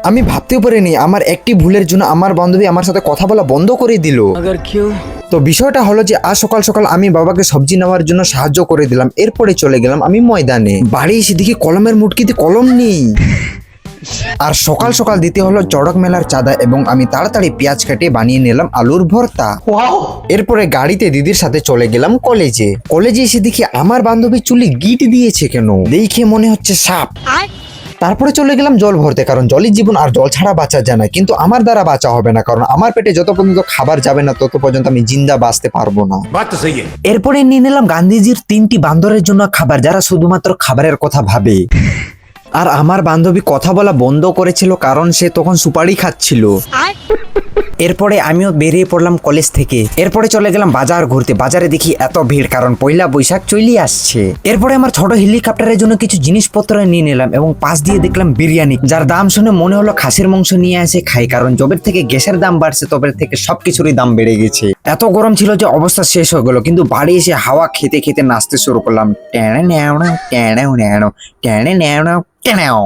আমি ভাবতেও পারিনি আমার একটি ভুলের জন্য আমার বান্ধবী আমার সাথে কথা বলা বন্ধ করে দিল। তো বিষয়টা হলো যে আজ সকাল সকাল আমি বাবাকে সবজি নেওয়ার জন্য সাহায্য করে দিলাম, এরপরে চলে গেলাম আমি ময়দানে। বাড়ি এসে দেখি কলমের মুটকিতে কলম নেই। আর সকাল সকাল দিতে হলো চড়ক মেলার চাঁদা এবং আমি তাড়াতাড়ি পেঁয়াজ কেটে বানিয়ে নিলাম আলুর ভর্তা। এরপরে গাড়িতে দিদির সাথে চলে গেলাম কলেজে। কলেজে এসে দেখি আমার বান্ধবী চুলে গিট দিয়েছে কেন, দেখে মনে হচ্ছে সাপ। তারপরে চলে গেলাম জল ভরতে, কারণ জলই জীবন আর জল ছাড়া বাঁচা যায় না। কিন্তু আমার দ্বারা বাঁচা হবে না, কারণ আমার পেটে যত পর্যন্ত খাবার যাবে না তত পর্যন্ত আমি জিন্দা বাঁচতে পারবো না। এরপরে নিয়ে নিলাম গান্ধীজির 3টি বান্দরের জন্য খাবার, যারা শুধুমাত্র খাবারের কথা ভাবে। আর আমার বান্ধবী কথা বলা বন্ধ করেছিল কারণ সে তখন সুপারি খাচ্ছিল। এরপরে আমিও বেরিয়ে পড়লাম কলেজ থেকে। এরপরে চলে গেলাম বাজার ঘুরতে। বাজারে দেখি এত ভিড়, কারণ পয়লা বৈশাখ চলে আসছে। এরপরে আমার ছোট হেলিকপ্টারের জন্য কিছু জিনিসপত্র নিয়ে নিলাম এবং পাশ দিয়ে দেখলাম বিরিয়ানি, যার দাম শুনে মনে হলো খাসির মাংস নিয়ে এসে খাই, কারণ যবের থেকে গ্যাসের দাম বাড়ছে তবে থেকে সবকিছুরই দাম বেড়ে গেছে। এত গরম ছিল যে অবস্থা শেষ হয়ে গেল, কিন্তু বাড়ি এসে হাওয়া খেতে খেতে নাচতে শুরু করলাম। টেনে নেও টেনে নেও টেনে নেও টেনে নেও।